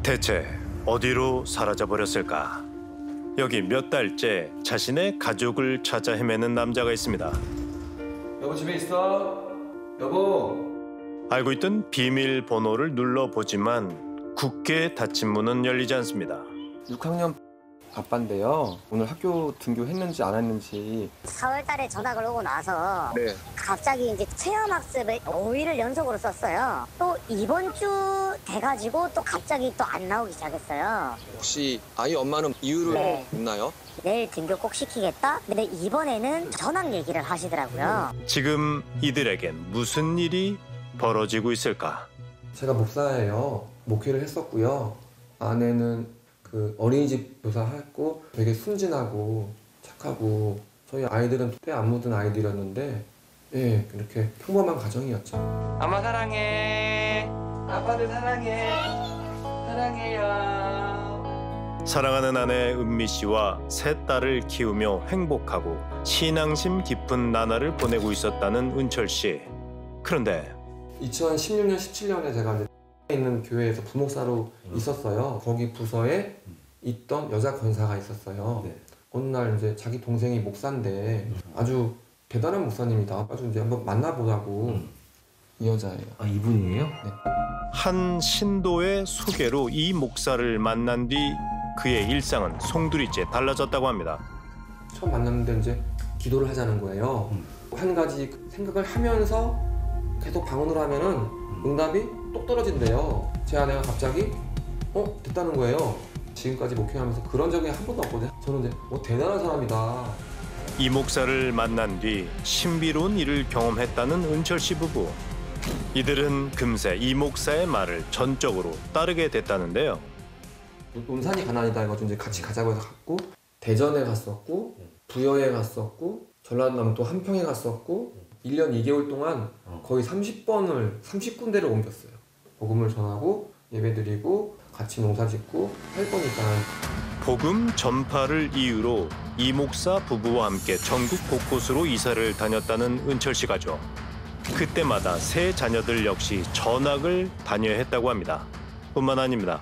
대체 어디로 사라져버렸을까? 여기 몇 달째 자신의 가족을 찾아 헤매는 남자가 있습니다. 여보 집에 있어? 여보. 알고 있던 비밀번호를 눌러보지만 굳게 닫힌 문은 열리지 않습니다. 6학년 아빠인데요. 오늘 학교 등교했는지 안 했는지. 4월 달에 전학을 오고 나서 네. 갑자기 이제 체험학습을 5일을 연속으로 썼어요. 또 이번 주 돼가지고 또 갑자기 또 안 나오기 시작했어요. 혹시 아이 엄마는 이유를 네. 있나요? 내일 등교 꼭 시키겠다? 근데 이번에는 전학 얘기를 하시더라고요. 지금 이들에겐 무슨 일이 벌어지고 있을까? 제가 목사예요. 목회를 했었고요. 아내는 그 어린이집 교사했고 되게 순진하고 착하고 저희 아이들은 때 안 묻은 아이들이었는데 예, 그렇게 평범한 가정이었죠. 엄마 사랑해. 아빠도 사랑해. 사랑해요. 사랑하는 아내 은미 씨와 세 딸을 키우며 행복하고 신앙심 깊은 나날을 보내고 있었다는 은철 씨. 그런데 2016년, 17년에 제가 이제 있는 교회에서 부목사로 있었어요. 거기 부서에 있던 여자 권사가 있었어요. 네. 어느 날 이제 자기 동생이 목사인데 아주 대단한 목사님이다. 아주 이제 한번 만나보자고. 이 여자예요. 아, 이분이에요? 네. 한 신도의 소개로 이 목사를 만난 뒤 그의 일상은 송두리째 달라졌다고 합니다. 처음 만났는데 이제 기도를 하자는 거예요. 한 가지 생각을 하면서 계속 방언을 하면은 응답이 똑 떨어진대요. 제 아내가 갑자기 됐다는 거예요. 지금까지 목회하면서 그런 적이 한 번도 없거든요. 저는 이제 대단한 사람이다. 이 목사를 만난 뒤 신비로운 일을 경험했다는 은철 씨 부부. 이들은 금세 이 목사의 말을 전적으로 따르게 됐다는데요. 논산이 가난이다 해가지고 이제 같이 가자고 해서 갔고 대전에 갔었고 부여에 갔었고 전라남도 또 한평에 갔었고 1년 2개월 동안 거의 30군데를 옮겼어요. 복음을 전하고 예배드리고 같이 농사짓고 할 거니까. 복음 전파를 이유로 이 목사 부부와 함께 전국 곳곳으로 이사를 다녔다는 은철 씨 가족. 그때마다 세 자녀들 역시 전학을 다녀야 했다고 합니다. 뿐만 아닙니다.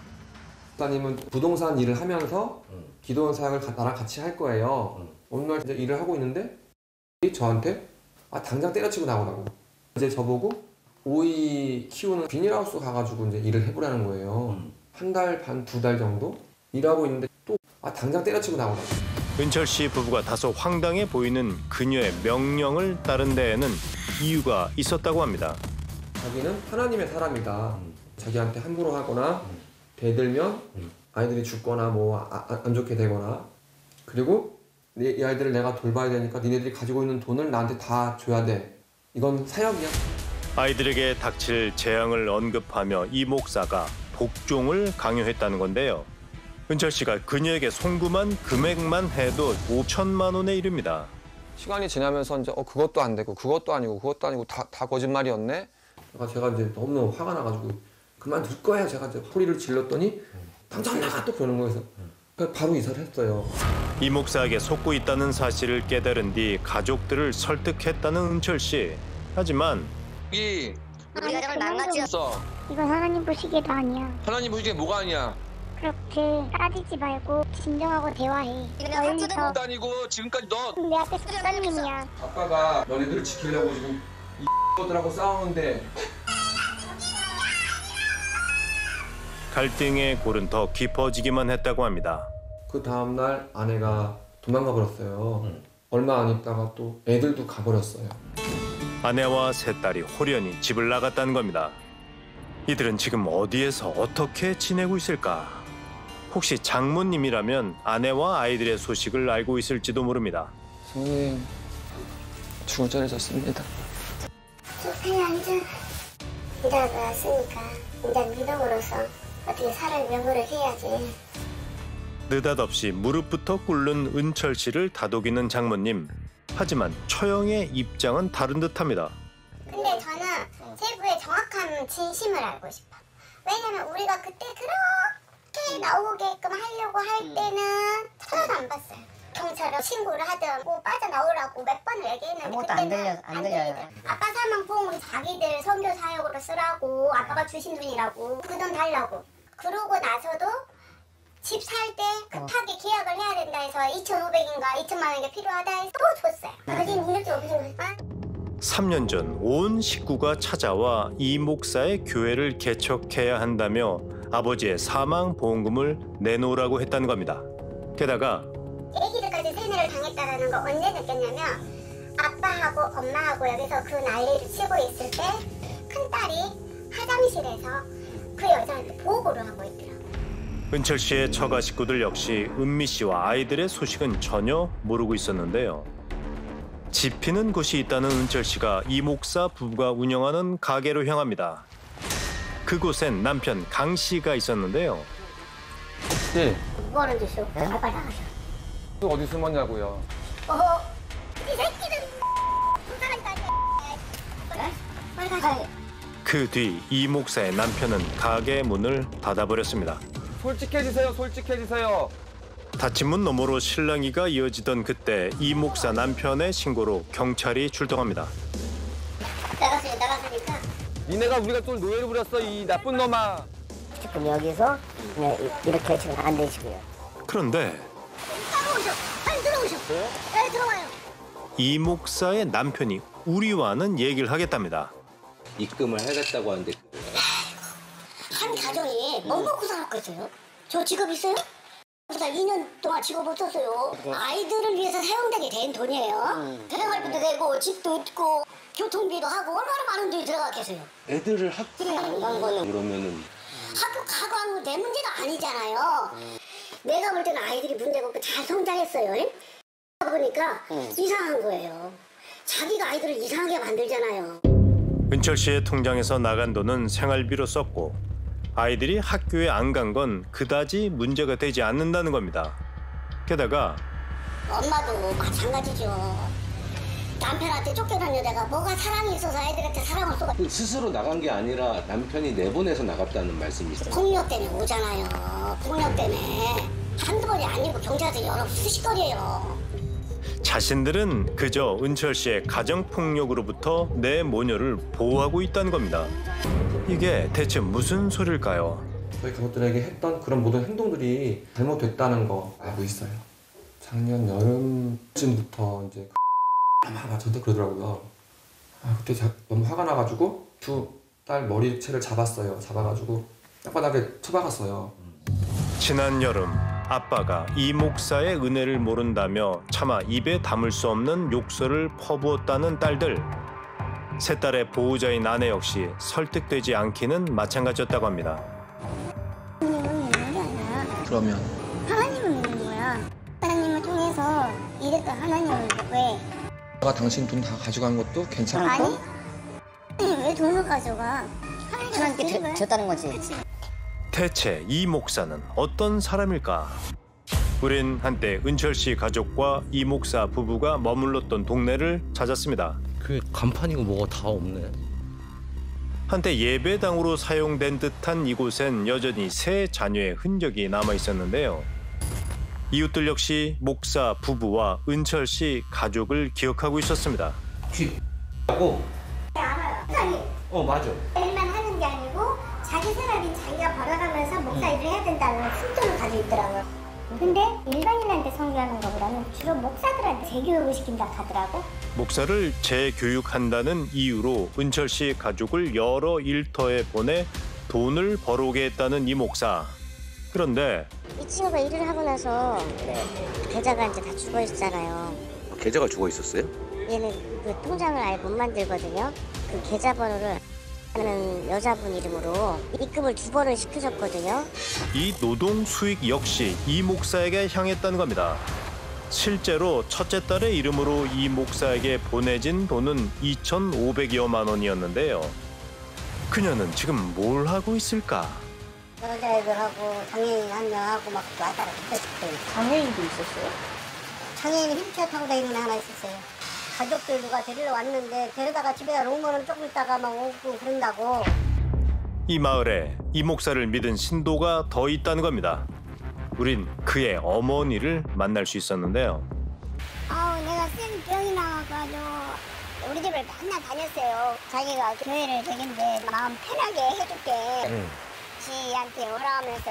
목사님은 부동산 일을 하면서 기도원 사역을 나랑 같이 할 거예요. 어느 날 이제 일을 하고 있는데 저한테 당장 때려치고 나오라고. 이제 저보고 오이 키우는 비닐하우스 가가지고 이제 일을 해보라는 거예요. 한 달 반, 2달 정도 일하고 있는데 또 당장 때려치고 나오라고. 은철 씨 부부가 다소 황당해 보이는 그녀의 명령을 따른 데에는 이유가 있었다고 합니다. 자기는 하나님의 사람이다. 자기한테 함부로 하거나 대들면 아이들이 죽거나 뭐 안 좋게 되거나, 그리고 이 아이들을 내가 돌봐야 되니까 니네들이 가지고 있는 돈을 나한테 다 줘야 돼. 이건 사역이야. 아이들에게 닥칠 재앙을 언급하며 이 목사가 복종을 강요했다는 건데요. 은철 씨가 그녀에게 송금한 금액만 해도 5천만 원에 이릅니다. 시간이 지나면서 이제 그것도 안 되고 그것도 아니고 다 거짓말이었네. 제가 이제 너무 화가 나가지고 그만둘 거야. 제가 이제 소리를 질렀더니 당장 나가 또 그러는 거여서 바로 이사를 했어요. 이 목사에게 속고 있다는 사실을 깨달은 뒤 가족들을 설득했다는 은철 씨. 하지만 우리 가정을 망가뜨렸어. 이건 하나님 보시기에도 아니야. 하나님 보시기에 뭐가 아니야? 그렇게 따지지 말고 진정하고 대화해. 멀리서 아니고 지금까지 너 내 앞에 목사님이야. 아빠가 너네들을 지키려고 지금 이 것들하고 싸우는데. 갈등의 골은 더 깊어지기만 했다고 합니다. 그 다음날 아내가 도망가 버렸어요. 얼마 안 있다가 또 애들도 가버렸어요. 아내와 세 딸이 홀연히 집을 나갔다는 겁니다. 이들은 지금 어디에서 어떻게 지내고 있을까? 혹시 장모님이라면 아내와 아이들의 소식을 알고 있을지도 모릅니다. 성님, 죽을 전해졌습니다. 소파에 앉아. 이제 왔으니까 이제 믿음으로서 어떻게 살을 명구를 해야지. 느닷없이 무릎부터 꿇는 은철 씨를 다독이는 장모님. 하지만 처형의 입장은 다른 듯합니다. 근데 저는 제부의 정확한 진심을 알고 싶어. 왜냐면 우리가 그때 그렇게 나오게끔 하려고 할 때는 하나도 안 봤어요. 경찰에 신고를 하든 뭐 빠져나오라고 몇 번을 얘기했는데 아무것도 그때는 안 들려요. 아빠 사망 보험은 자기들 선교 사역으로 쓰라고, 아빠가 주신 돈이라고, 그 돈 달라고. 그러고 나서도 집 살 때 급하게 계약을 해야 된다 해서 2,500인가 2천만 원이 필요하다 해서 또 줬어요. 자기는 이렇게 없는 거야. 3년 전 온 식구가 찾아와 이 목사의 교회를 개척해야 한다며 아버지의 사망 보험금을 내놓으라고 했다는 겁니다. 게다가 애기들까지 세뇌를 당했다는 거 언제 느꼈냐면 아빠하고 엄마하고 여기서 그 난리를 치고 있을 때 큰딸이 화장실에서 그 여자한테 보고를 하고 있더라고요. 은철 씨의 처가 식구들 역시 은미 씨와 아이들의 소식은 전혀 모르고 있었는데요. 지피는 곳이 있다는 은철 씨가 이 목사 부부가 운영하는 가게로 향합니다. 그곳엔 남편 강 씨가 있었는데요. 예. 뭐 하는 짓이요? 빨리 나가셔. 또 어디 숨었냐고요. 이 새끼들 빨리 가셔. 그 뒤 이 목사의 남편은 가게 문을 닫아버렸습니다. 솔직해지세요. 솔직해지세요. 닫힌 문 너머로 실랑이가 이어지던 그때 이 목사 남편의 신고로 경찰이 출동합니다. 나갔으니까 니네가 우리가 또 노예를 부렸어. 이 나쁜 놈아. 지금 여기서 이렇게 지금 안 되시고요. 그런데 따라오셔. 빨리 들어오셔. 네, 들어와요. 이 목사의 남편이 우리와는 얘기를 하겠답니다. 입금을 하겠다고 하는데 한 가정이 뭐 먹고 살았겠어요? 저 직업 있어요? 그래서 2년 동안 직업 없었어요. 아이들을 위해서 사용되게 된 돈이에요. 생활비도 되고 집도 있고 교통비도 하고 얼마나 많은 돈이 들어갔겠어요. 애들을 학교에 안 간 거는 그러면은 학교 가고 한 건 내 문제가 아니잖아요. 내가 볼 때는 아이들이 문제가 없고 잘 성장했어요. 보니까 이상한 거예요. 자기가 아이들을 이상하게 만들잖아요. 은철 씨의 통장에서 나간 돈은 생활비로 썼고 아이들이 학교에 안 간 건 그다지 문제가 되지 않는다는 겁니다. 게다가 엄마도 마찬가지죠. 남편한테 쫓겨난 여자가 뭐가 사랑이 있어서 애들한테 사랑을 쏘가. 스스로 나간 게 아니라 남편이 내보내서 나갔다는 말씀이시죠? 폭력 때문에 오잖아요. 폭력 때문에. 한두 번이 아니고 경찰한테 여러 수십 건이에요. 자신들은 그저 은철 씨의 가정폭력으로부터 내 모녀를 보호하고 있다는 겁니다. 이게 대체 무슨 소릴까요? 저희 가족들에게 했던 그런 모든 행동들이 잘못됐다는 거 알고 있어요. 작년 여름쯤부터 이제 아마 저한테 그러더라고요. 그때 너무 화가 나가지고 두 딸 머리채를 잡았어요. 잡아가지고 땅바닥에 쳐박았어요. 지난 여름 아빠가 이 목사의 은혜를 모른다며 차마 입에 담을 수 없는 욕설을 퍼부었다는 딸들. 세 딸의 보호자인 아내 역시 설득되지 않기는 마찬가지였다고 합니다. 그러면 하나님을 믿는 거야. 하나님을 통해서 이랬던 하나님을 왜? 내가 당신 돈 다 가져간 것도 괜찮을까? 아니? 하나님 왜 돈을 가져가? 하나님께 줬다는 거지. 대체 이 목사는 어떤 사람일까? 우린 한때 은철 씨 가족과 이 목사 부부가 머물렀던 동네를 찾았습니다. 그 간판이고 뭐가 다 없네. 한때 예배당으로 사용된 듯한 이곳엔 여전히 세 자녀의 흔적이 남아 있었는데요. 이웃들 역시 목사 부부와 은철 씨 가족을 기억하고 있었습니다. 하고 알아요. 맞아. 일만 하는 게 아니고 자기 생활인 자기가 벌어가면서 목사 일을 해야 된다는 숨통을 가지고 있더라고요. 근데 일반인한테 선교하는 것보다는 주로 목사들한테 재교육을 시킨다 하더라고. 목사를 재교육한다는 이유로 은철 씨 가족을 여러 일터에 보내 돈을 벌어오게 했다는 이 목사. 그런데 이 친구가 일을 하고 나서 계좌가 이제 다 죽어 있잖아요. 계좌가 죽어 있었어요? 얘는 그 통장을 아예 못 만들거든요. 그 계좌번호를 하는 여자분 이름으로 입금을 2번을 시켜줬거든요. 이 노동 수익 역시 이 목사에게 향했다는 겁니다. 실제로 첫째 딸의 이름으로 이 목사에게 보내진 돈은 2,500여만 원이었는데요. 그녀는 지금 뭘 하고 있을까? 여자애들하고 장애인 한 명하고 막 왔다 갔다 했어요. 장애인도 있었어요? 장애인 휠체어 타고 다니는 애 하나 있었어요. 가족들 누가 데리러 왔는데 데려다가 집에 놓으면 조금 있다가 막 오고 그런다고. 이 마을에 이 목사를 믿은 신도가 더 있다는 겁니다. 우린 그의 어머니를 만날 수 있었는데요. 내가 쌤 병이 나와가지고 우리 집을 맨날 다녔어요. 자기가 교회를 되겠는데 마음 편하게 해줄게. 씨한테 오라 하면서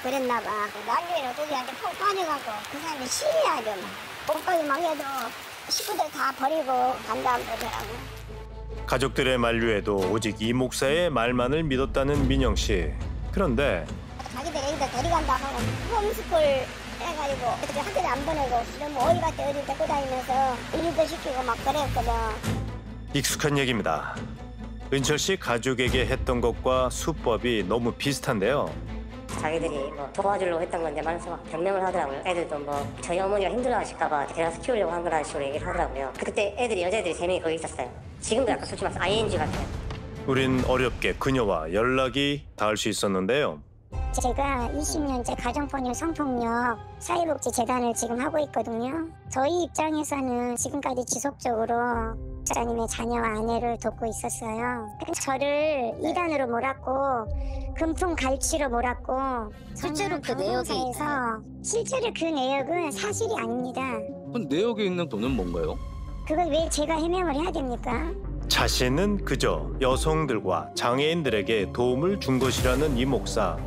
그랬나 봐. 난리는 거기한테 푹 빠져갖고 그 사람이 시해야죠. 옷까지 막 해도 식구들 다 버리고 간다고 그러더라고. 가족들의 만류에도 오직 이 목사의 말만을 믿었다는 민영 씨. 그런데 자기들 애기들 데려간다 하고 홈스쿨 해가지고 학교를 안 보내고 너무 어이같이 어디 데리고 다니면서 일도 시키고 막 그랬거든. 익숙한 얘기입니다. 은철 씨 가족에게 했던 것과 수법이 너무 비슷한데요. 자기들이 뭐 도와주려고 했던 건데 말해서 막 변명을 하더라고요. 애들도 뭐 저희 어머니가 힘들어하실까봐 데려서 키우려고 한 거라는 식으로 얘기를 하더라고요. 그때 애들이 여자애들이 3명이 거기 있었어요. 지금도 약간 솔직히 말해서 ING 같아요. 우린 어렵게 그녀와 연락이 닿을 수 있었는데요. 제가 20년째 가정폭력 성폭력 사회복지재단을 지금 하고 있거든요. 저희 입장에서는 지금까지 지속적으로 목사님의 자녀와 아내를 돕고 있었어요. 저를 이단으로 몰았고 금품 갈취로 몰았고 실제로 그 내역이 실제로 그 내역은 사실이 아닙니다. 그럼 내역에 있는 돈은 뭔가요? 그걸 왜 제가 해명을 해야 됩니까? 자신은 그저 여성들과 장애인들에게 도움을 준 것이라는 이 목사.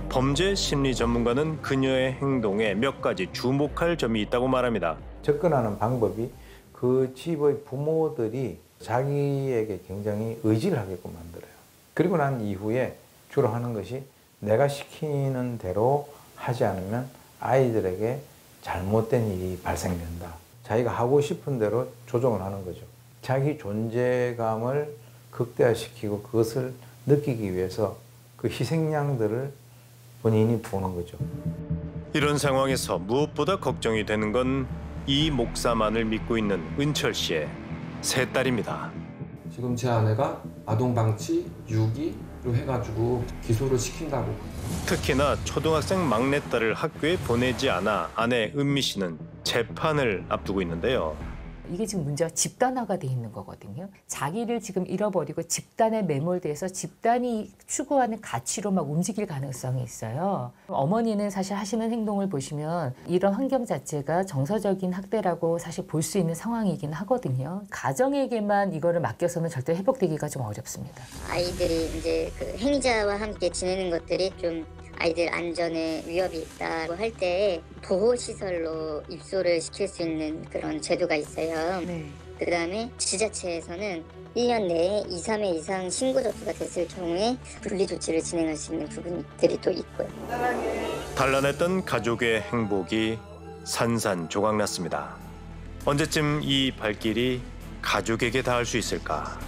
범죄 심리 전문가는 그녀의 행동에 몇 가지 주목할 점이 있다고 말합니다. 접근하는 방법이 그 집의 부모들이 자기에게 굉장히 의지를 하게끔 만들어요. 그리고 난 이후에 주로 하는 것이 내가 시키는 대로 하지 않으면 아이들에게 잘못된 일이 발생된다. 자기가 하고 싶은 대로 조정을 하는 거죠. 자기 존재감을 극대화시키고 그것을 느끼기 위해서 그 희생양들을 본인이 보는 거죠. 이런 상황에서 무엇보다 걱정이 되는 건 이 목사만을 믿고 있는 은철 씨의 세 딸입니다. 지금 제 아내가 아동방치, 유기로 해가지고 기소를 시킨다고. 특히나 초등학생 막내딸을 학교에 보내지 않아 아내 은미 씨는 재판을 앞두고 있는데요. 이게 지금 문제가 집단화가 돼 있는 거거든요. 자기를 지금 잃어버리고 집단에 매몰돼서 집단이 추구하는 가치로 막 움직일 가능성이 있어요. 어머니는 사실 하시는 행동을 보시면 이런 환경 자체가 정서적인 학대라고 사실 볼 수 있는 상황이긴 하거든요. 가정에게만 이거를 맡겨서는 절대 회복되기가 좀 어렵습니다. 아이들이 이제 그 행위자와 함께 지내는 것들이 좀 아이들 안전에 위협이 있다고 할 때 보호시설로 입소를 시킬 수 있는 그런 제도가 있어요. 네. 그다음에 지자체에서는 1년 내에 2, 3회 이상 신고 접수가 됐을 경우에 분리 조치를 진행할 수 있는 부분들이 또 있고요. 단란했던 가족의 행복이 산산조각났습니다. 언제쯤 이 발길이 가족에게 닿을 수 있을까?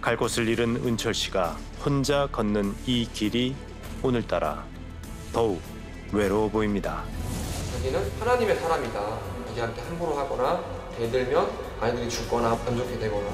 갈 곳을 잃은 은철 씨가 혼자 걷는 이 길이 오늘따라 더욱 외로워 보입니다. 자기는 하나님의 사람이다. 자기한테 함부로 하거나 대들면 아이들이 죽거나 안 좋게 되거나